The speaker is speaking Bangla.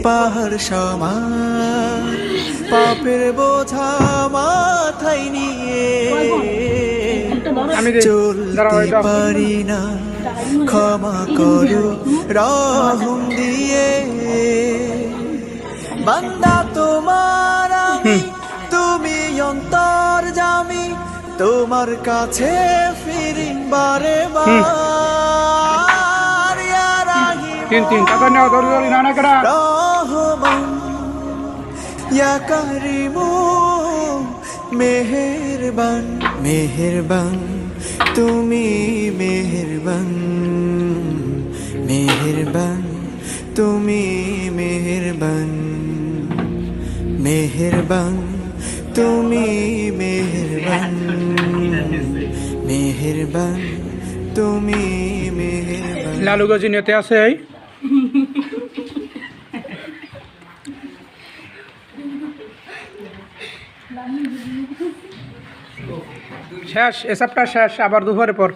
পাহাড় সমান পাপের বোঝা মাথায় নিয়ে চলতে পারি না, ক্ষমা করো রহম দিয়ে। বান্দা তোমার আমি, তুমি অন্তর্যামী, তোমার কাছে ফিরি বারে বার। ইয়া রাহিম রহমান, ইয়া কারিমু মেহেরবান, মেহেরবান তুমি মেহেরবান, মেহেরবান তুমি মেহেরবান, মেহেরবান তুমি মেহেরবান, মেহেরবান তুমি মেহেরবান। লালু গজি নিতে আছে এই শেষ, এসবটা শেষ, আবার দুপুরে পর।